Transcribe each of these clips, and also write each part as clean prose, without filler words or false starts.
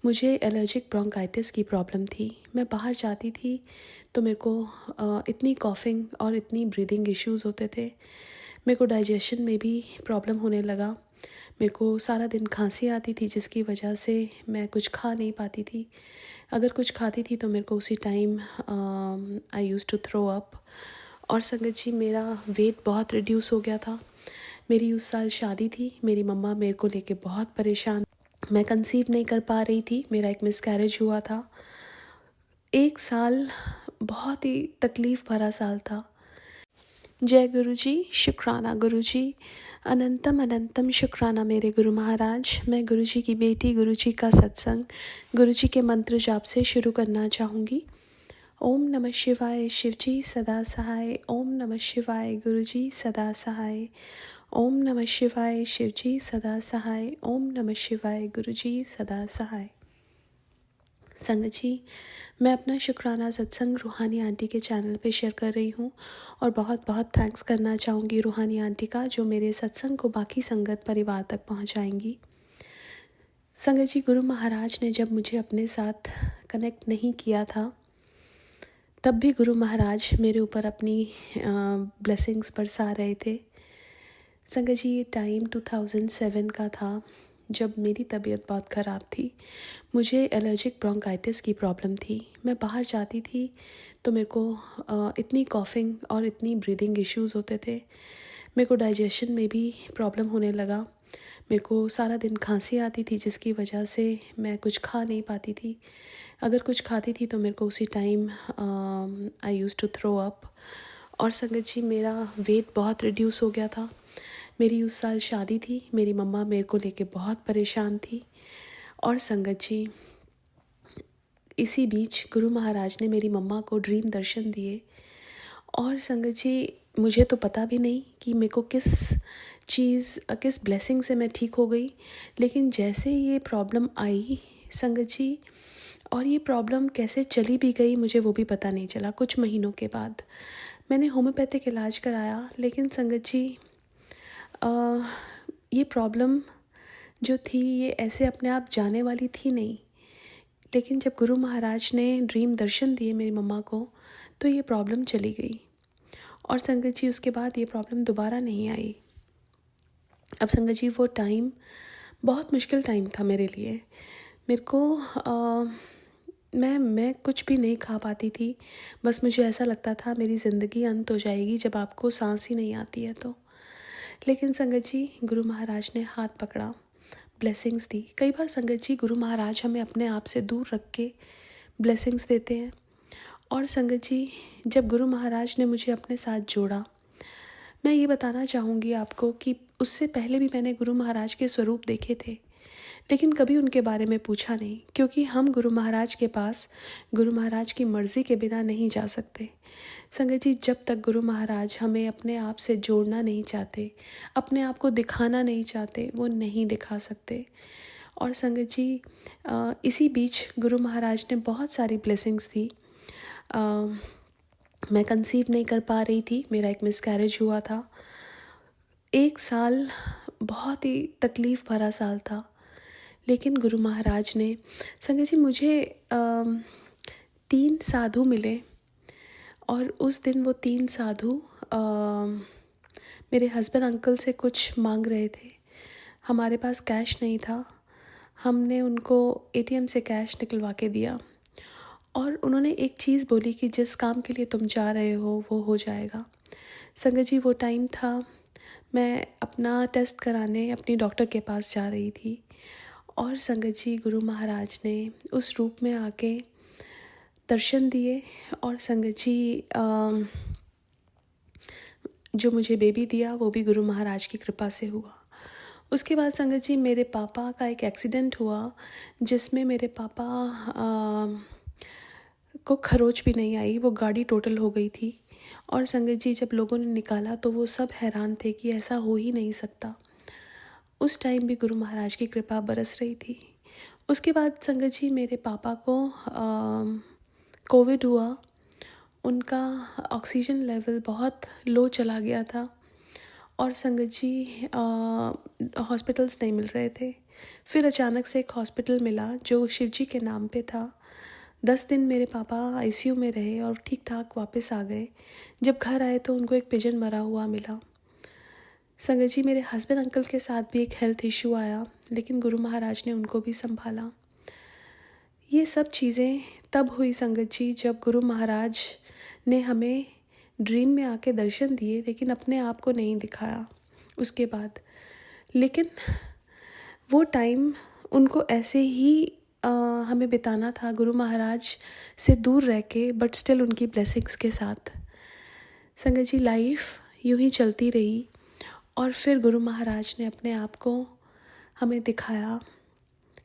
मुझे allergic bronchitis की problem थी। मैं बाहर जाती थी तो मेरे को इतनी कॉफ़िंग और इतनी ब्रीदिंग इश्यूज़ होते थे। मेरे को डाइजेशन में भी प्रॉब्लम होने लगा। मेरे को सारा दिन खांसी आती थी जिसकी वजह से मैं कुछ खा नहीं पाती थी। अगर कुछ खाती थी तो मेरे को उसी time I used to throw up. और संगत जी, मेरा वेट बहुत रिड्यूस हो गया था। मेरी उस साल शादी थी। मेरी मम्मा मेरे को लेके बहुत परेशान। मैं कंसीव नहीं कर पा रही थी। मेरा एक मिसकैरेज हुआ था। 1 साल बहुत ही तकलीफ़ भरा साल था। जय गुरु जी, शुक्राना गुरु जी, अनंतम अनंतम शुक्राना मेरे गुरु महाराज। मैं गुरु जी की बेटी, गुरु जी का सत्संग, गुरु जी के मंत्र जाप से शुरू करना चाहूँगी। ओम नमः शिवाय, शिव जी सदा सहाय। ओम नमः शिवाय, गुरु जी सदा सहाय। ओम नमः शिवाय, शिव जी सदा सहाय। ओम नमः शिवाय, गुरु जी सदा सहाय। संगत जी, मैं अपना शुक्राना सत्संग रूहानी आंटी के चैनल पे शेयर कर रही हूँ और बहुत बहुत थैंक्स करना चाहूँगी रूहानी आंटी का, जो मेरे सत्संग को बाकी संगत परिवार तक पहुँचाएंगी। संगत जी, गुरु महाराज ने जब मुझे अपने साथ कनेक्ट नहीं किया था, तब भी गुरु महाराज मेरे ऊपर अपनी ब्लेसिंग्स बरसा रहे थे। संगत जी, ये टाइम 2007 का था जब मेरी तबीयत बहुत ख़राब थी। मुझे एलर्जिक ब्रोंकाइटिस की प्रॉब्लम थी। मैं बाहर जाती थी तो मेरे को इतनी कॉफ़िंग और इतनी ब्रीदिंग इश्यूज़ होते थे। मेरे को डाइजेशन में भी प्रॉब्लम होने लगा। मेरे को सारा दिन खांसी आती थी जिसकी वजह से मैं कुछ खा नहीं पाती थी। अगर कुछ खाती थी तो मेरे को उसी time I used to throw up. और संगत जी, मेरा वेट बहुत रिड्यूस हो गया था। मेरी उस साल शादी थी। मेरी मम्मा मेरे को लेके बहुत परेशान थी। और संगत जी, इसी बीच गुरु महाराज ने मेरी मम्मा को ड्रीम दर्शन दिए। और संगत जी, मुझे तो पता भी नहीं कि मेरे को किस ब्लेसिंग से मैं ठीक हो गई। लेकिन जैसे ये प्रॉब्लम आई संगत जी, और ये प्रॉब्लम कैसे चली भी गई मुझे वो भी पता नहीं चला। कुछ महीनों के बाद मैंने होम्योपैथिक इलाज कराया, लेकिन संगत जी, ये प्रॉब्लम जो थी ये ऐसे अपने आप जाने वाली थी नहीं। लेकिन जब गुरु महाराज ने ड्रीम दर्शन दिए मेरी मम्मा को, तो ये प्रॉब्लम चली गई। और संगत जी, उसके बाद ये प्रॉब्लम दोबारा नहीं आई। अब संगत जी, वो टाइम बहुत मुश्किल टाइम था मेरे लिए। मेरे को मैं कुछ भी नहीं खा पाती थी। बस मुझे ऐसा लगता था मेरी ज़िंदगी अंत हो जाएगी जब आपको सांस ही नहीं आती है तो। लेकिन संगत जी, गुरु महाराज ने हाथ पकड़ा, ब्लेसिंग्स दी। कई बार संगत जी, गुरु महाराज हमें अपने आप से दूर रख के ब्लेसिंग्स देते हैं। और संगत जी, जब गुरु महाराज ने मुझे अपने साथ जोड़ा, मैं ये बताना चाहूँगी आपको कि उससे पहले भी मैंने गुरु महाराज के स्वरूप देखे थे, लेकिन कभी उनके बारे में पूछा नहीं, क्योंकि हम गुरु महाराज के पास गुरु महाराज की मर्ज़ी के बिना नहीं जा सकते। संगत जी, जब तक गुरु महाराज हमें अपने आप से जोड़ना नहीं चाहते, अपने आप को दिखाना नहीं चाहते, वो नहीं दिखा सकते। और संगत जी, इसी बीच गुरु महाराज ने बहुत सारी ब्लेसिंग्स दी। मैं कंसीव नहीं कर पा रही थी। मेरा एक मिसकैरेज हुआ था। 1 साल बहुत ही तकलीफ़ भरा साल था। लेकिन गुरु महाराज ने, संगत जी, मुझे 3 साधु मिले। और उस दिन वो 3 साधु मेरे हस्बैंड अंकल से कुछ मांग रहे थे। हमारे पास कैश नहीं था। हमने उनको एटीएम से कैश निकलवा के दिया और उन्होंने एक चीज़ बोली कि जिस काम के लिए तुम जा रहे हो वो हो जाएगा। संगत जी, वो टाइम था, मैं अपना टेस्ट कराने अपनी डॉक्टर के पास जा रही थी। और संगत जी, गुरु महाराज ने उस रूप में आके दर्शन दिए। और संगत जी, जो मुझे बेबी दिया वो भी गुरु महाराज की कृपा से हुआ। उसके बाद संगत जी, मेरे पापा का एक एक्सीडेंट हुआ जिसमें मेरे पापा को खरोच भी नहीं आई। वो गाड़ी टोटल हो गई थी। और संगत जी, जब लोगों ने निकाला तो वो सब हैरान थे कि ऐसा हो ही नहीं सकता। उस टाइम भी गुरु महाराज की कृपा बरस रही थी। उसके बाद संगत जी, मेरे पापा को कोविड हुआ। उनका ऑक्सीजन लेवल बहुत लो चला गया था और संगत जी, हॉस्पिटल्स नहीं मिल रहे थे। फिर अचानक से एक हॉस्पिटल मिला जो शिवजी के नाम पे था। 10 दिन मेरे पापा आईसीयू में रहे और ठीक ठाक वापस आ गए। जब घर आए तो उनको एक पिजन मरा हुआ मिला। संगत जी, मेरे हस्बैंड अंकल के साथ भी एक हेल्थ इशू आया, लेकिन गुरु महाराज ने उनको भी संभाला। ये सब चीज़ें तब हुई संगत जी जब गुरु महाराज ने हमें ड्रीम में आके दर्शन दिए, लेकिन अपने आप को नहीं दिखाया उसके बाद। लेकिन वो टाइम उनको ऐसे ही हमें बिताना था, गुरु महाराज से दूर रह के, बट स्टिल उनकी ब्लेसिंग्स के साथ। संगत जी, लाइफ यूं ही चलती रही और फिर गुरु महाराज ने अपने आप को हमें दिखाया।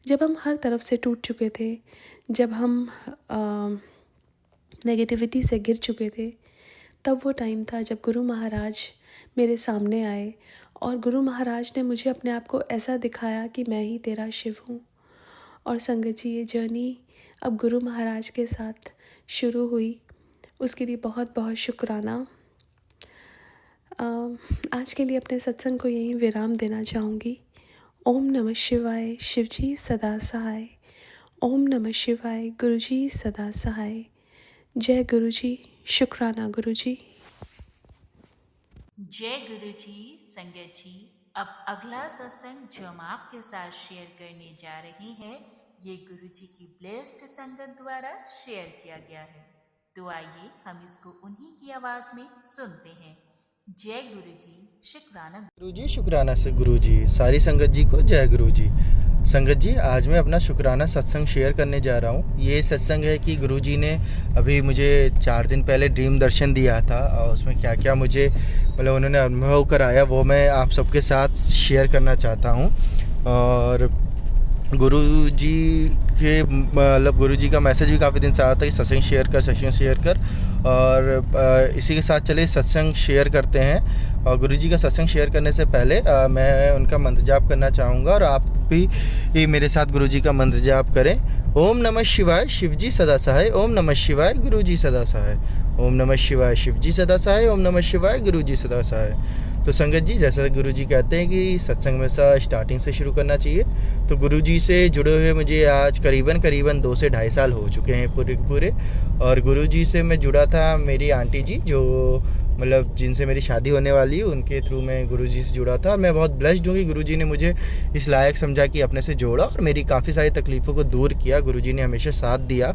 जब हम हर तरफ से टूट चुके थे, जब हम नेगेटिविटी से गिर चुके थे, तब वो टाइम था जब गुरु महाराज मेरे सामने आए और गुरु महाराज ने मुझे अपने आप को ऐसा दिखाया कि मैं ही तेरा शिव हूँ। और संगत जी, ये जर्नी अब गुरु महाराज के साथ शुरू हुई, उसके लिए बहुत बहुत शुक्राना। आज के लिए अपने सत्संग को यहीं विराम देना चाहूँगी। ओम नमः शिवाय, शिवजी सदा सहाय। ओम नमः शिवाय, गुरुजी सदा सहाय। जय गुरुजी, शुक्राना गुरुजी। जय गुरुजी। संगत जी, अब अगला सत्संग जो हम आपके साथ शेयर करने जा रहे हैं, ये गुरुजी की ब्लेस्ड संगत द्वारा शेयर किया गया है। तो आइए हम इसको उन्हीं की आवाज में सुनते हैं। जय गुरुजी, शुक्राना गुरुजी। शुक्राना से गुरुजी। सारी संगत जी को जय गुरुजी। संगत जी, आज मैं अपना शुक्राना सत्संग शेयर करने जा रहा हूँ। ये सत्संग है कि गुरुजी ने अभी मुझे 4 दिन पहले ड्रीम दर्शन दिया था और उसमें क्या क्या मुझे मतलब उन्होंने अनुभव कराया, वो मैं आप सबके साथ शेयर करना चाहता हूँ। और गुरुजी के मतलब गुरुजी का मैसेज भी काफ़ी दिन से आ रहा था कि सत्संग शेयर कर। और इसी के साथ चले सत्संग शेयर करते हैं। और गुरुजी का सत्संग शेयर करने से पहले मैं उनका मंत्र जाप करना चाहूँगा और आप भी मेरे साथ गुरुजी का मंत्र जाप करें। ओम नमः शिवाय, शिवजी सदा सहाय। ओम नमः शिवाय, गुरुजी सदा सहाय। ओम नमः शिवाय, शिवजी सदा सहाय। ओम नमः शिवाय, गुरुजी सदा सहाय। तो संगत जी, जैसा गुरुजी कहते हैं कि सत्संग में स्टार्टिंग से शुरू करना चाहिए, तो गुरुजी से जुड़े हुए मुझे आज करीबन 2 से 2.5 साल हो चुके हैं पूरे। और गुरुजी से मैं जुड़ा था मेरी आंटी जी, जो मतलब जिनसे मेरी शादी होने वाली है, उनके थ्रू मैं गुरुजी से जुड़ा था। मैं बहुत ब्लेस्ड हूँ कि गुरुजी ने मुझे इस लायक समझा कि अपने से जोड़ा और मेरी काफ़ी सारी तकलीफ़ों को दूर किया। गुरुजी ने हमेशा साथ दिया।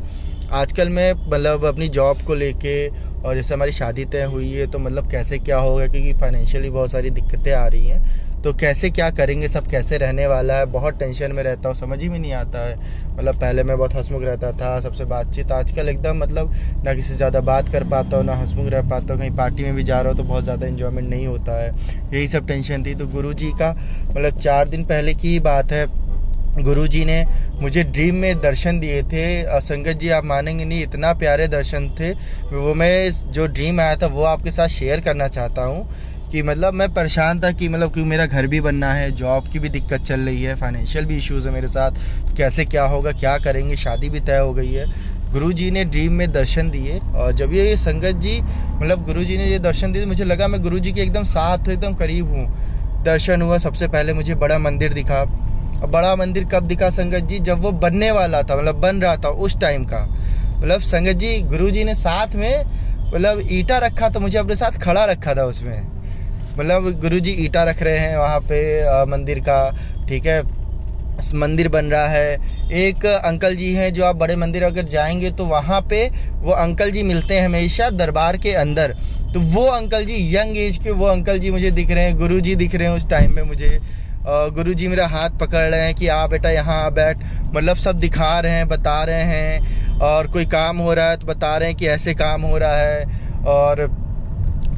आजकल मैं मतलब अपनी जॉब को लेके और जैसे हमारी शादी तय हुई है, तो मतलब कैसे क्या होगा, क्योंकि फाइनेंशियली बहुत सारी दिक्कतें आ रही हैं, तो कैसे क्या करेंगे, सब कैसे रहने वाला है, बहुत टेंशन में रहता हूँ, समझ ही में नहीं आता है। मतलब पहले मैं बहुत हंसमुख रहता था, सबसे बातचीत, आजकल एकदम मतलब ना किसी से ज़्यादा बात कर पाता हूँ, ना हंसमुख रह पाता हूँ। कहीं पार्टी में भी जा रहा हूँ तो बहुत ज़्यादा इन्जॉयमेंट नहीं होता है। यही सब टेंशन थी। तो गुरुजी का मतलब 4 दिन पहले की ही बात है, गुरुजी ने मुझे ड्रीम में दर्शन दिए थे। और संगत जी, आप मानेंगे नहीं, इतना प्यारे दर्शन थे। वो मैं जो ड्रीम आया था वो आपके साथ शेयर करना चाहता हूँ। कि मतलब मैं परेशान था कि मतलब क्योंकि मेरा घर भी बनना है, जॉब की भी दिक्कत चल रही है, फाइनेंशियल भी इश्यूज़ है मेरे साथ, तो कैसे क्या होगा, क्या करेंगे, शादी भी तय हो गई है। गुरुजी ने ड्रीम में दर्शन दिए और जब ये संगत जी मतलब गुरुजी ने ये दर्शन दिए, मुझे लगा मैं गुरुजी के एकदम साथ, एकदम करीब हूँ। दर्शन हुआ, सबसे पहले मुझे बड़ा मंदिर दिखा। अब बड़ा मंदिर कब दिखा संगत जी? जब वो बनने वाला था, मतलब बन रहा था उस टाइम का। मतलब संगत जी, गुरुजी ने साथ में मतलब ईंटा रखा, तो मुझे अपने साथ खड़ा रखा था उसमें। मतलब गुरुजी ईंटा रख रहे हैं वहाँ पे मंदिर का, ठीक है, मंदिर बन रहा है। एक अंकल जी हैं, जो आप बड़े मंदिर अगर जाएंगे तो वहाँ पे वो अंकल जी मिलते हैं हमेशा दरबार के अंदर। तो वो अंकल जी, यंग एज के वो अंकल जी मुझे दिख रहे हैं, गुरुजी दिख रहे हैं उस टाइम में मुझे। गुरुजी मेरा हाथ पकड़ रहे हैं कि आ बेटा यहाँ बैठ, मतलब सब दिखा रहे हैं, बता रहे हैं। और कोई काम हो रहा है तो बता रहे हैं कि ऐसे काम हो रहा है। और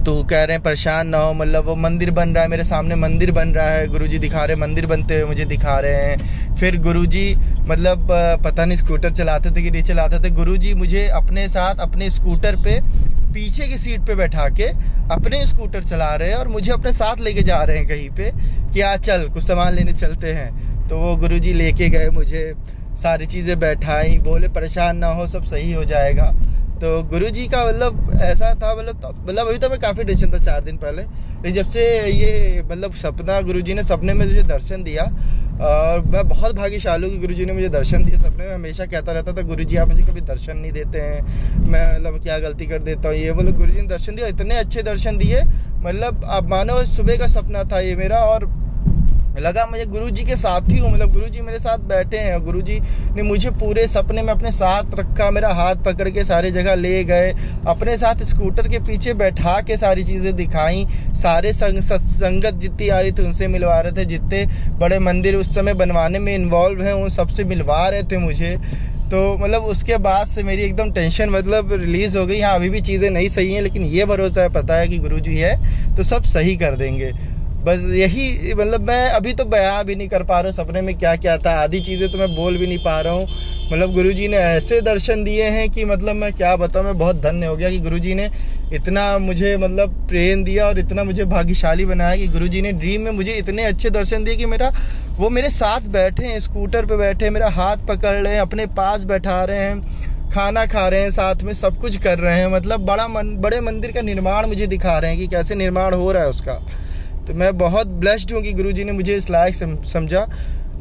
तो कह रहे हैं परेशान ना हो, मतलब वो मंदिर बन रहा है, मेरे सामने मंदिर बन रहा है, गुरुजी दिखा रहे हैं, मंदिर बनते हुए मुझे दिखा रहे हैं। फिर गुरुजी मतलब पता नहीं स्कूटर चलाते थे कि नहीं चलाते थे, गुरुजी मुझे अपने साथ अपने स्कूटर पे पीछे की सीट पे बैठा के अपने स्कूटर चला रहे हैं और मुझे अपने साथ लेके जा रहे हैं कहीं पे कि आ चल कुछ सामान लेने चलते हैं। तो वो गुरुजी लेके गए, मुझे सारी चीज़ें बैठाई, बोले परेशान ना हो, सब सही हो जाएगा। तो गुरुजी का मतलब ऐसा था, मतलब अभी तो मैं काफ़ी टेंशन था 4 दिन पहले, लेकिन जब से ये मतलब सपना, गुरुजी ने सपने में मुझे दर्शन दिया और मैं बहुत भाग्यशाली हूँ कि गुरुजी ने मुझे दर्शन दिए सपने में। हमेशा कहता रहता था, गुरुजी आप मुझे कभी दर्शन नहीं देते हैं, मैं मतलब क्या गलती कर देता हूँ, ये बोलो। गुरुजी ने दर्शन दिया, इतने अच्छे दर्शन दिए, मतलब आप मानो सुबह का सपना था ये मेरा। और लगा मुझे गुरुजी के साथ ही हूँ, मतलब गुरुजी मेरे साथ बैठे हैं। गुरुजी ने मुझे पूरे सपने में अपने साथ रखा, मेरा हाथ पकड़ के सारी जगह ले गए, अपने साथ स्कूटर के पीछे बैठा के सारी चीज़ें दिखाई। सारे संगत जितनी आ रही थी उनसे मिलवा रहे थे, जितने बड़े मंदिर उस समय बनवाने में इन्वॉल्व हैं उन सबसे मिलवा रहे थे मुझे। तो मतलब उसके बाद से मेरी एकदम टेंशन मतलब रिलीज़ हो गई। हाँ, अभी भी चीज़ें नहीं सही हैं, लेकिन ये भरोसा है, पता है कि गुरुजी है तो सब सही कर देंगे। बस यही, मतलब मैं अभी तो बयां भी नहीं कर पा रहा हूँ सपने में क्या क्या था, आधी चीज़ें तो मैं बोल भी नहीं पा रहा हूँ। मतलब गुरुजी ने ऐसे दर्शन दिए हैं कि मतलब मैं क्या बताऊँ, मैं बहुत धन्य हो गया कि गुरुजी ने इतना मुझे मतलब प्रेम दिया और इतना मुझे भाग्यशाली बनाया कि गुरुजी ने ड्रीम में मुझे इतने अच्छे दर्शन दिए कि वो मेरे साथ बैठे हैं, स्कूटर पे बैठे, मेरा हाथ पकड़ रहे हैं, अपने पास बैठा रहे हैं, खाना खा रहे हैं, साथ में सब कुछ कर रहे हैं। मतलब बड़े मंदिर का निर्माण मुझे दिखा रहे हैं कि कैसे निर्माण हो रहा है उसका। तो मैं बहुत ब्लेस्ड हूँ कि गुरुजी ने मुझे इस लायक समझा।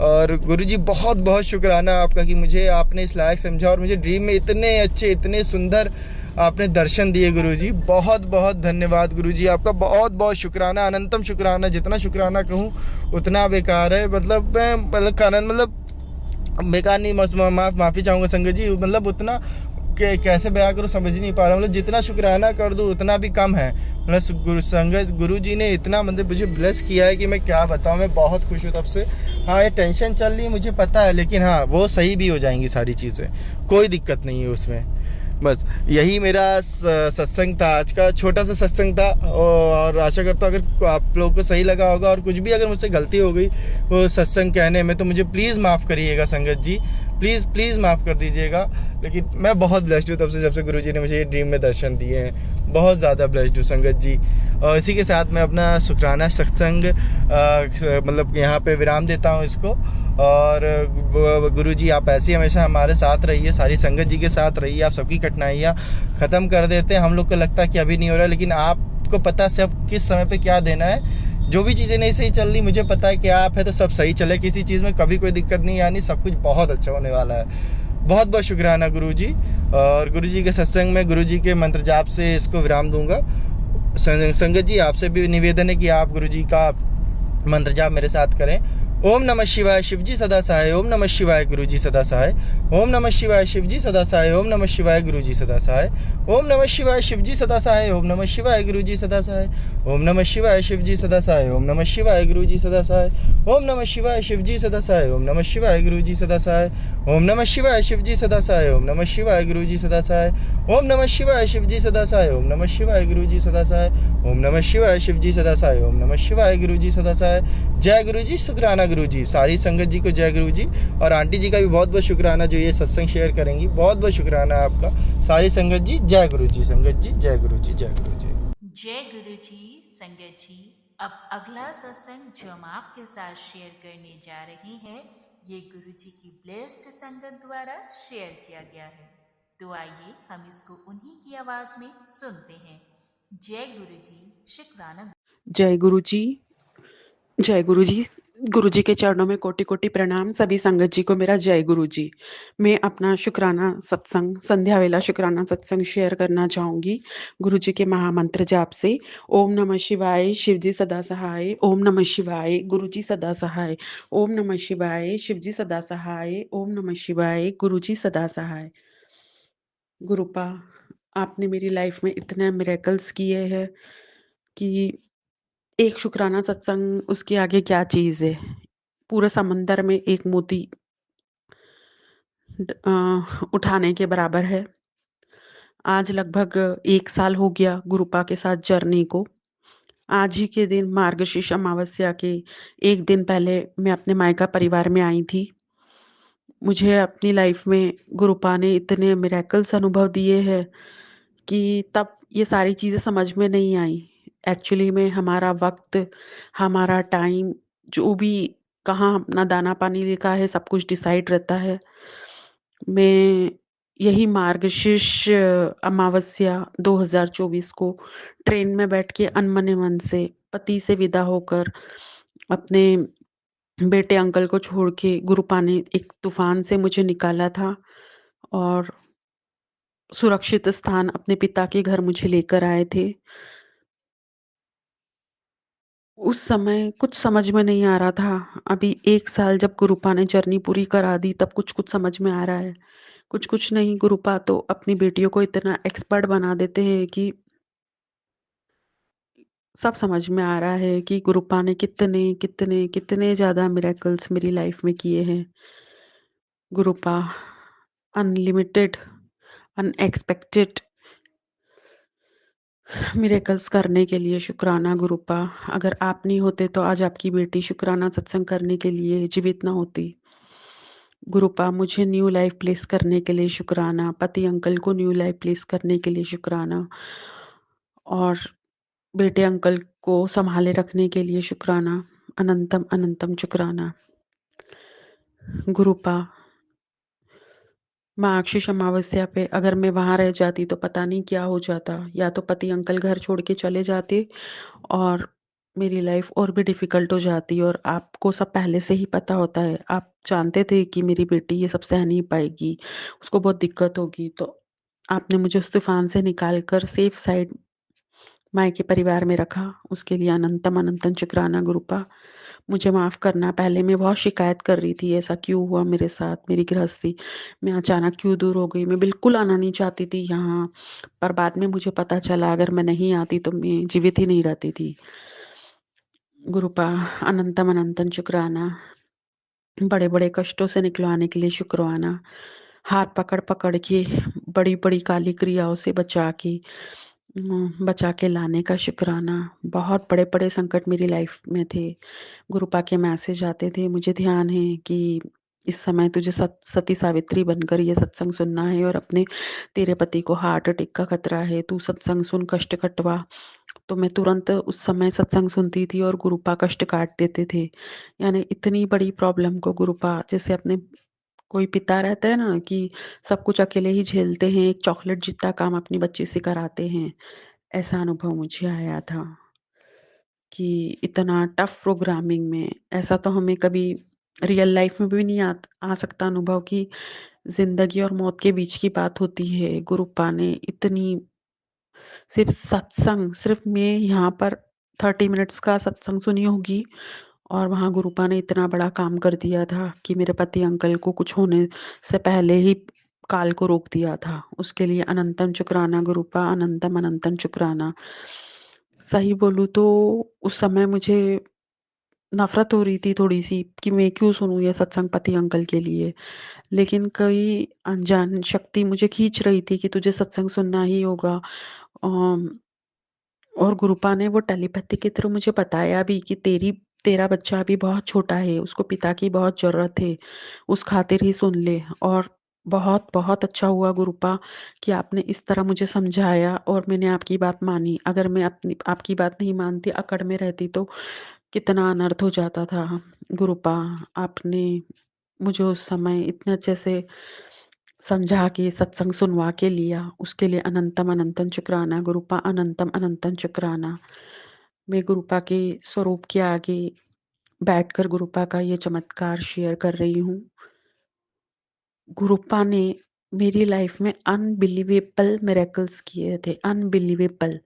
और गुरुजी बहुत बहुत शुक्राना आपका कि मुझे आपने इस लायक समझा और मुझे ड्रीम में इतने अच्छे, इतने सुंदर आपने दर्शन दिए। गुरुजी बहुत बहुत धन्यवाद। गुरुजी आपका बहुत बहुत शुक्राना, अनंतम शुक्राना। जितना शुक्राना कहूँ उतना बेकार है। मतलब मैं बेकार नहीं, माफ़ी चाहूँगा संगत जी। मतलब उतना कैसे बयां करूँ समझ नहीं पा रहा। मतलब जितना शुक्राना कर दूँ उतना भी कम है। मतलब गुरु जी ने इतना मतलब मुझे ब्लेस किया है कि मैं क्या बताऊँ। मैं बहुत खुश हूँ तब से। हाँ, ये टेंशन चल रही है मुझे पता है, लेकिन हाँ वो सही भी हो जाएंगी सारी चीज़ें, कोई दिक्कत नहीं है उसमें। बस यही मेरा सत्संग था, आज का छोटा सा सत्संग था। और आशा करता हूँ अगर आप लोगों को सही लगा होगा, और कुछ भी अगर मुझसे गलती हो गई वो सत्संग कहने में तो मुझे प्लीज़ माफ़ करिएगा संगत जी, प्लीज़ प्लीज़ माफ़ कर दीजिएगा। लेकिन मैं बहुत ब्लेस्ड हूँ तब से, जब से गुरुजी ने मुझे ये ड्रीम में दर्शन दिए हैं। बहुत ज़्यादा ब्लेस्ड हूँ संगत जी। और इसी के साथ मैं अपना शुक्राना सत्संग मतलब यहाँ पे विराम देता हूँ इसको। और गुरुजी आप ऐसे ही हमेशा हमारे साथ रहिए, सारी संगत जी के साथ रहिए। आप सबकी कठिनाइयाँ ख़त्म कर देते हैं। हम लोग को लगता है कि अभी नहीं हो रहा, लेकिन आपको पता है सब किस समय पे क्या देना है। जो भी चीज़ें नहीं सही चल रही, मुझे पता है कि आप है तो सब सही चले, किसी चीज़ में कभी कोई दिक्कत नहीं आनी, सब कुछ बहुत अच्छा होने वाला है। बहुत बहुत शुक्राना गुरुजी। और गुरुजी के सत्संग में गुरुजी के मंत्र जाप से इसको विराम दूंगा। संगत जी आपसे भी निवेदन है कि आप गुरुजी का मंत्र जाप मेरे साथ करें। ओम नमः शिवाय शिवजी सदा सहाय, ओम नमः शिवाय गुरुजी सदा सहाय, ओम नमः शिवाय शिवजी सदा सहाय, ओम नमः शिवाय गुरुजी सदा सहाय, ओम नमः शिवाय शिवजी सदा सहाय, ओम नमः शिवाय गुरुजी सदा सहाय, ओम नमः शिवाय शिवजी सदा सहाय, ओम नमः शिवाय गुरुजी सदा सहाय, ओम नमः शिवाय शिवजी सदा सहाय, ओम नमः शिवाय गुरुजी सदा सहाय, ओम नमः शिवाय शिवजी सदा सहाय, ओम नमः शिवाय गुरुजी सदा सहाय, ओम नमः शिवाय शिवजी सदा सहाय, ओम नमः शिवाय गुरुजी सदा सहाय, ओम नमः शिवाय शिवजी सदा सहाय, ओम नमः शिवाय गुरुजी सदा सहाय। जय गुरुजी, शुक्राना गुरुजी। सारी संगत जी को जय गुरुजी। और आंटी जी का भी बहुत बहुत शुक्राना जो ये सत्संग शेयर करेंगी, बहुत बहुत शुक्राना आपका। सारी संगत जी जय गुरुजी। संगत जी जय गुरुजी, जय गुरुजी। जय गुरुजी। संगत जी, अब अगला सत्संग जो हम आपके साथ शेयर करने जा रहे हैं, ये गुरुजी की ब्लेस्ड संगत द्वारा शेयर किया गया है। तो आइए हम इसको उन्हीं की आवाज में सुनते हैं। जय गुरुजी, शुक्राना। जय गुरु जी। जय गुरु जी। गुरु जी के चरणों में कोटि कोटि प्रणाम। सभी संगत जी को मेरा जय गुरु जी। मैं अपना शुक्राना सत्संग, संध्या वेला शुक्राना सत्संग शेयर करना चाहूंगी गुरु जी के महामंत्र जाप से। ओम नमः शिवाय शिव जी सदा सहाय, ओम नमः शिवाय गुरु जी सदा सहाय, ओम नमः शिवाय शिव जी सदा सहाय, ओम नमः शिवाय गुरु जी सदा सहाय। गुरुपा, आपने मेरी लाइफ में इतने मिरेकल्स किए हैं कि एक शुक्राना सत्संग उसके आगे क्या चीज है। पूरे समंदर में एक मोती उठाने के बराबर है। आज लगभग 1 साल हो गया गुरुपा के साथ जर्नी को। आज ही के दिन मार्गशीर्ष अमावस्या के 1 दिन पहले मैं अपने मायका परिवार में आई थी। मुझे अपनी लाइफ में गुरुपा ने इतने मिरेकल्स अनुभव दिए हैं कि तब ये सारी चीजें समझ में नहीं आई। एक्चुअली में हमारा वक्त, हमारा टाइम, जो भी कहाँ अपना दाना पानी लिखा है, सब कुछ डिसाइड रहता है। मैं यही मार्गशीर्ष अमावस्या 2024 को ट्रेन में बैठ के अनमने मन से पति से विदा होकर अपने बेटे अंकल को छोड़ के गुरुपा ने एक तूफान से मुझे निकाला था और सुरक्षित स्थान अपने पिता के घर मुझे लेकर आए थे। उस समय कुछ समझ में नहीं आ रहा था। अभी 1 साल जब गुरुपा ने जर्नी पूरी करा दी तब कुछ-कुछ समझ में आ रहा है। कुछ-कुछ नहीं, गुरुपा तो अपनी बेटियों को इतना एक्सपर्ट बना देते हैं कि सब समझ में आ रहा है कि गुरुपा ने कितने ज़्यादा मिरेकल्स मेरी लाइफ में किए हैं। गुरुपा अनलिमिटेड, अनएक्सपेक्टेड मिरेकल्स करने के लिए शुक्राना गुरुपा। अगर आप नहीं होते तो आज आपकी बेटी शुक्राना सत्संग करने के लिए जीवित ना होती। गुरुपा मुझे न्यू लाइफ प्लेस करने के लिए शुक्राना, पति अंकल को न्यू लाइफ प्लेस करने के लिए शुक्राना और बेटे अंकल को संभाले रखने के लिए शुक्राना, अनंतम अनंतम शुक्राना। गुरुपा मार्गशीर्ष अमावस्या पे अगर मैं वहां रह जाती तो पता नहीं क्या हो जाता। या तो पति अंकल घर छोड़ के चले जाते और मेरी लाइफ और भी डिफिकल्ट हो जाती। और आपको सब पहले से ही पता होता है, आप जानते थे कि मेरी बेटी ये सब सह नहीं पाएगी, उसको बहुत दिक्कत होगी, तो आपने मुझे उस तूफान से निकाल कर सेफ साइड मायके परिवार में रखा। उसके लिए अनंतम अनंतम शुक्राना गुरुपा। मुझे माफ करना, पहले मैं बहुत शिकायत कर रही थी, ऐसा क्यों हुआ मेरे साथ, मेरी गृहस्थी मैं अचानक क्यों दूर हो गई, मैं बिल्कुल आना नहीं चाहती थी यहाँ। पर बाद में मुझे पता चला अगर मैं नहीं आती तो मैं जीवित ही नहीं रहती थी। गुरुपा अनंतम अनंतम शुक्राना। बड़े बड़े कष्टों से निकलवाने के लिए शुक्राना। हाथ पकड़ पकड़ के बड़ी बड़ी काली क्रियाओं से बचा के लाने का शुक्राना। बहुत बड़े बड़े संकट मेरी लाइफ में थे। गुरुपा के मैसेज आते थे, मुझे ध्यान है कि इस समय तुझे सती सावित्री बनकर ये सत्संग सुनना है और अपने तेरे पति को हार्ट अटैक का खतरा है, तू सत्संग सुन, कष्ट कटवा। तो मैं तुरंत उस समय सत्संग सुनती थी और गुरुपा कष्ट काट देते थे। यानी इतनी बड़ी प्रॉब्लम को गुरुपा, जैसे अपने कोई पिता रहता है ना कि सब कुछ अकेले ही झेलते हैं, एक चॉकलेट जितना काम अपनी बच्ची से कराते हैं, ऐसा अनुभव मुझे आया था कि इतना टफ प्रोग्रामिंग में ऐसा तो हमें कभी रियल लाइफ में भी नहीं आ सकता अनुभव कि जिंदगी और मौत के बीच की बात होती है। गुरुपा ने इतनी सिर्फ सत्संग, सिर्फ मैं यहाँ पर 30 मिनट्स का सत्संग सुनी होगी और वहाँ गुरुपा ने इतना बड़ा काम कर दिया था कि मेरे पति अंकल को कुछ होने से पहले ही काल को रोक दिया था। उसके लिए अनंतम शुक्राना गुरुपा, अनंतम अनंतम शुक्राना। सही बोलूं तो उस समय मुझे नफरत हो रही थी थोड़ी सी कि मैं क्यों सुनूं ये सत्संग पति अंकल के लिए। लेकिन कोई अनजान शक्ति मुझे खींच रही थी कि तुझे सत्संग सुनना ही होगा। अम, और गुरुपा ने वो टेलीपैथी के थ्रू मुझे बताया भी कि तेरा बच्चा अभी बहुत छोटा है, उसको पिता की बहुत जरूरत है, उस खातिर ही सुन ले। और बहुत बहुत अच्छा हुआ गुरुपा कि आपने इस तरह मुझे समझाया और मैंने आपकी बात मानी। अगर मैं अपनी आपकी बात नहीं मानती, अकड़ में रहती तो कितना अनर्थ हो जाता था। गुरुपा आपने मुझे उस समय इतने अच्छे से समझा के सत्संग सुनवा के लिया, उसके लिए अनंतम अनंतम शुक्राना गुरुपा, अनंतम अनंतम शुक्राना। मैं गुरुपा के स्वरूप के आगे बैठकर गुरुपा का ये चमत्कार शेयर कर रही हूँ। गुरुपा ने मेरी लाइफ में अनबिलीवेबल मिरेकल्स किए थे, अनबिलीवेबल।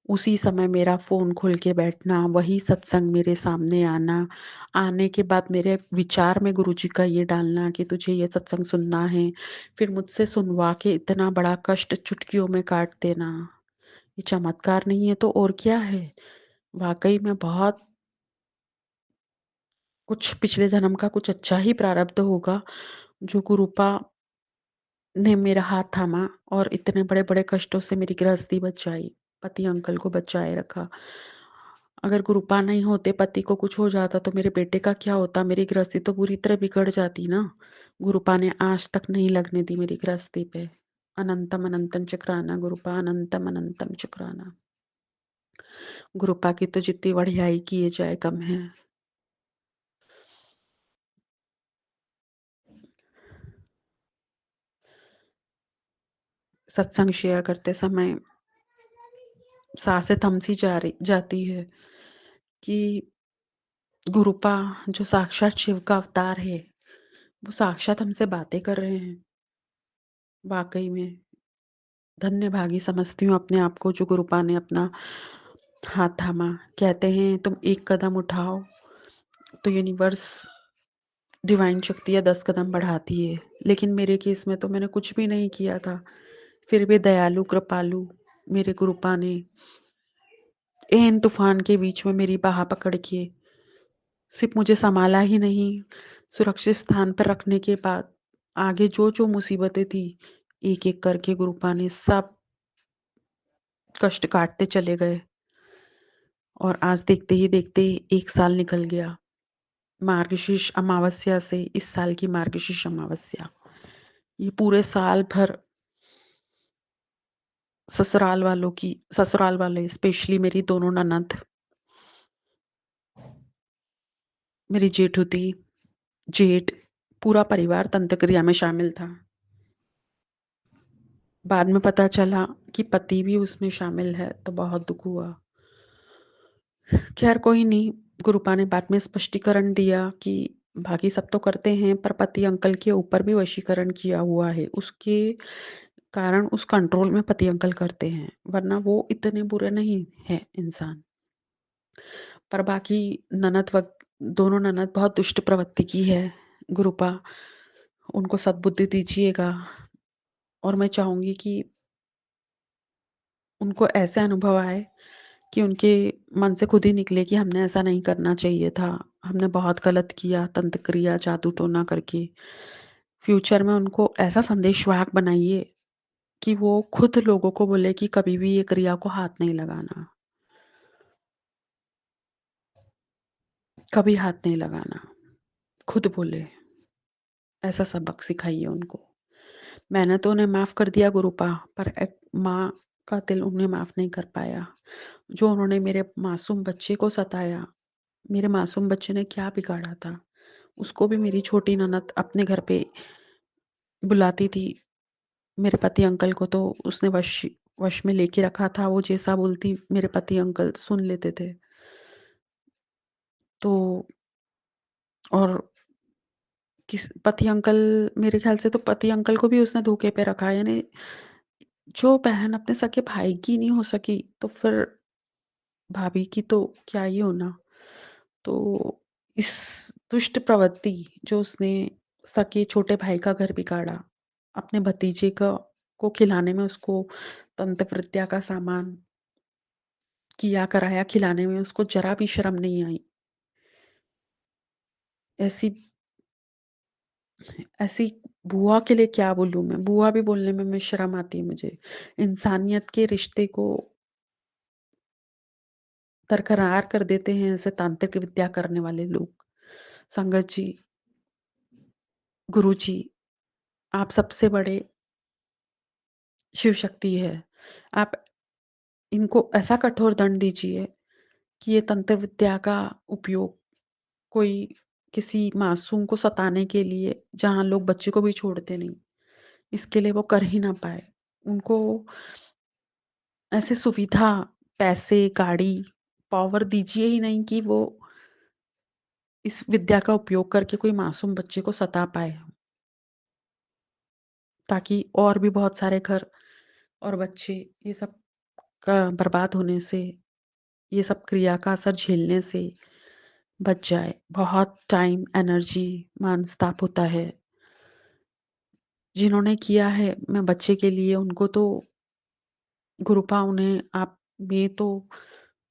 उसी समय मेरा फोन खोल के बैठना, वही सत्संग मेरे सामने आना, आने के बाद मेरे विचार में गुरुजी का ये डालना कि तुझे ये सत्संग सुनना है, फिर मुझसे सुनवा के इतना बड़ा कष्ट चुटकियों में काट देना, ये चमत्कार नहीं है तो और क्या है। वाकई में बहुत कुछ पिछले जन्म का कुछ अच्छा ही प्रारब्ध होगा जो गुरुपा ने मेरा हाथ थामा और इतने बड़े बड़े कष्टों से मेरी गृहस्थी बचाई, पति अंकल को बचाए रखा। अगर गुरुपा नहीं होते, पति को कुछ हो जाता तो मेरे बेटे का क्या होता, मेरी गृहस्थी तो बुरी तरह बिगड़ जाती ना। गुरुपा ने आज तक नहीं लगने दी मेरी गृहस्थी पे। अनंतम अनंतम शुक्राना गुरुपा, अनंतम अनंतम शुक्राना। गुरुपा की तो जितनी बढ़ियाई किए जाए कम है। सत्संग शेयर करते समय सांसें थम सी जाती है कि गुरुपा जो साक्षात शिव का अवतार है, वो साक्षात हमसे बातें कर रहे हैं। वाक़ई में धन्य भागी समझती हूँ अपने आप को जो गुरुपा ने अपना हाथ थामा। कहते हैं तुम एक कदम उठाओ तो यूनिवर्स डिवाइन शक्तियाँ 10 कदम बढ़ाती है। लेकिन मेरे केस में तो मैंने कुछ भी नहीं किया था। फिर भी दयालु कृपालु मेरे गुरुपा ने एहन तूफान के बीच में मेरी बाह पकड़ के सिर्फ मुझे संभाला ही नहीं, सुरक्षित स्थान पर रखने के बाद आगे जो जो मुसीबतें थी एक एक करके गुरुपा ने सब कष्ट काटते चले गए। और आज देखते ही देखते 1 साल निकल गया। मार्गशीर्ष अमावस्या से इस साल की मार्गशीर्ष अमावस्या, ये पूरे साल भर ससुराल वाले स्पेशली मेरी दोनों ननद, मेरी जेठुती, जेठ, पूरा परिवार तंत्र क्रिया में शामिल था। बाद में पता चला कि पति भी उसमें शामिल है तो बहुत दुख हुआ। खैर कोई नहीं, गुरुपा ने बाद में स्पष्टीकरण दिया कि बाकी सब तो करते हैं पर पति अंकल के ऊपर भी वशीकरण किया हुआ है, उसके कारण उस कंट्रोल में पति अंकल करते हैं, वरना वो इतने बुरे नहीं है इंसान। पर बाकी ननद दोनों ननद बहुत दुष्ट प्रवृत्ति की है। गुरुपा उनको सद्बुद्धि दीजिएगा और मैं चाहूंगी कि उनको ऐसे अनुभव आए कि उनके मन से खुद ही निकले कि हमने ऐसा नहीं करना चाहिए था, हमने बहुत गलत किया तंत्र क्रिया जादू टोना करके। फ्यूचर में उनको ऐसा संदेशवाहक बनाइए कि वो खुद लोगों को बोले कि कभी भी ये क्रिया को हाथ नहीं लगाना, कभी हाथ नहीं लगाना, खुद बोले। ऐसा सबक सिखाइए उनको। मैंने तो उन्हें माफ कर दिया गुरुपा, पर एक माँ का दिल उन्हें माफ नहीं कर पाया। जो उन्होंने मेरे मासूम बच्चे को सताया, मेरे मासूम बच्चे ने क्या बिगाड़ा था, उसको भी मेरी छोटी ननद अपने घर पे बुलाती थी। मेरे पति अंकल को तो उसने वश में लेके रखा था, वो जैसा बोलती मेरे पति अंकल सुन लेते थे। तो और किस पति अंकल, मेरे ख्याल से तो पति अंकल को भी उसने धोखे पे रखा है। यानी जो बहन अपने सगे भाई की नहीं हो सकी तो फिर भाभी की तो क्या ही होना। तो इस दुष्ट प्रवृत्ति जो उसने सके छोटे भाई का घर बिगाड़ा, अपने भतीजे का को खिलाने में उसको तंत्र विद्या का सामान किया कराया खिलाने में उसको जरा भी शर्म नहीं आई। ऐसी ऐसी बुआ के लिए क्या बोलूं मैं, बुआ भी बोलने में मैं शर्म आती है मुझे। इंसानियत के रिश्ते को दरकरार कर देते हैं ऐसे तांत्रिक विद्या करने वाले लोग। संगत जी, गुरु जी, आप सबसे बड़े शिव शक्ति है। आप इनको ऐसा कठोर दंड दीजिए कि ये तंत्र विद्या का उपयोग कोई किसी मासूम को सताने के लिए, जहां लोग बच्चे को भी छोड़ते नहीं, इसके लिए वो कर ही ना पाए। उनको ऐसे सुविधा, पैसे, गाड़ी, पावर दीजिए ही नहीं कि वो इस विद्या का उपयोग करके कोई मासूम बच्चे को सता पाए, ताकि और भी बहुत सारे घर और बच्चे ये सब का बर्बाद होने से, ये सब क्रिया का असर झेलने से बच जाए। बहुत टाइम, एनर्जी, मनस्ताप होता है। जिन्होंने किया है मैं बच्चे के लिए, उनको तो गुरुपा उन्हें आप, मैं तो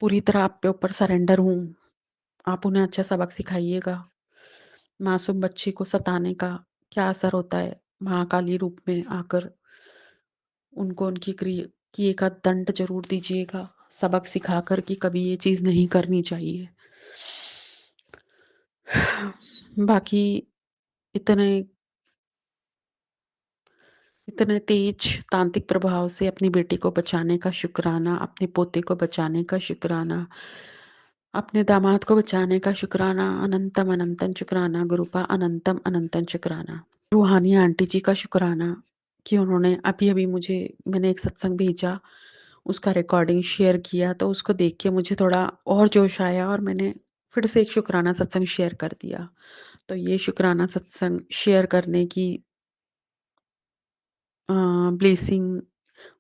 पूरी तरह आप पे ऊपर सरेंडर हूँ। आप उन्हें अच्छा सबक सिखाइएगा। मासूम बच्चे को सताने का क्या असर होता है, महाकाली रूप में आकर उनको उनकी क्रिया किए का दंड जरूर दीजिएगा, सबक सिखाकर कि कभी ये चीज नहीं करनी चाहिए। बाकी इतने इतने तेज तांत्रिक प्रभाव से अपनी बेटी को बचाने का शुक्राना, अपने पोते को बचाने का शुक्राना, अपने दामाद को बचाने का शुक्राना, अनंतम अनंतन शुक्राना गुरुपा, अनंतम अनंतन शुक्राना। रूहानी आंटी जी का शुक्राना कि उन्होंने अभी अभी मुझे, मैंने एक सत्संग भेजा, उसका रिकॉर्डिंग शेयर किया तो उसको देख के मुझे थोड़ा और जोश आया और मैंने फिर से एक शुक्राना सत्संग शेयर कर दिया। तो ये शुक्राना सत्संग शेयर करने की ब्लेसिंग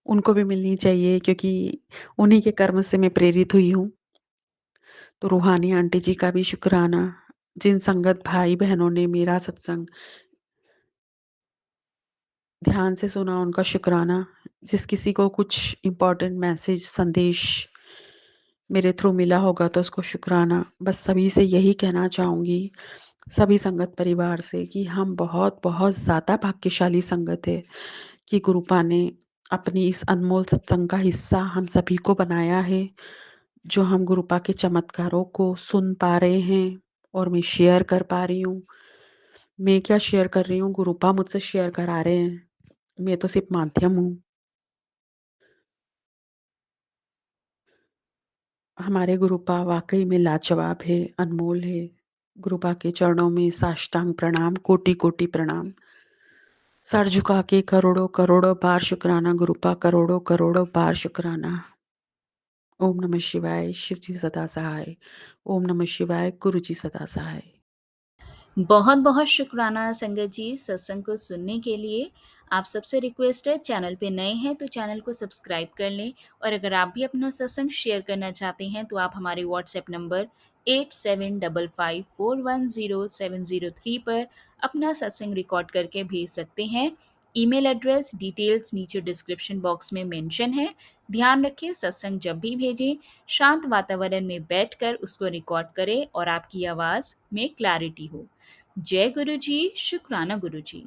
उनको भी मिलनी चाहिए, क्योंकि उन्हीं के कर्म से मैं प्रेरित हुई हूँ। तो रूहानी आंटी जी का भी शुक्राना, जिन संगत भाई बहनों ने मेरा सत्संग ध्यान से सुना उनका शुक्राना। जिस किसी को कुछ इम्पोर्टेंट मैसेज संदेश मेरे थ्रू मिला होगा तो उसको शुक्राना। बस सभी से यही कहना चाहूँगी, सभी संगत परिवार से, कि हम बहुत बहुत ज़्यादा भाग्यशाली संगत है कि गुरुपा ने अपनी इस अनमोल सत्संग का हिस्सा हम सभी को बनाया है, जो हम गुरुपा के चमत्कारों को सुन पा रहे हैं और मैं शेयर कर पा रही हूँ। मैं क्या शेयर कर रही हूँ, गुरुपा मुझसे शेयर करा रहे हैं, मैं तो सिर्फ माध्यम हूँ। हमारे गुरुपा वाकई में लाजवाब है, अनमोल है। गुरुपा के चरणों में साष्टांग प्रणाम, कोटि कोटि प्रणाम। सर झुका के करोड़ों करोड़ों बार शुक्राना गुरुपा, करोड़ों करोड़ों बार शुक्राना। ओम नमः शिवाय, शिव जी सदा सहाय। ओम नमः शिवाय, गुरु जी सदा सहाय। बहुत बहुत शुक्राना संगत जी सत्संग को सुनने के लिए। आप सबसे रिक्वेस्ट है, चैनल पे नए हैं तो चैनल को सब्सक्राइब कर लें, और अगर आप भी अपना सत्संग शेयर करना चाहते हैं तो आप हमारे व्हाट्सएप नंबर 8755410703 पर अपना सत्संग रिकॉर्ड करके भेज सकते हैं। ईमेल एड्रेस डिटेल्स नीचे डिस्क्रिप्शन बॉक्स में मेंशन है। ध्यान रखें, सत्संग जब भी भेजें शांत वातावरण में बैठकर उसको रिकॉर्ड करें और आपकी आवाज़ में क्लैरिटी हो। जय गुरु जी, शुक्राना गुरु जी।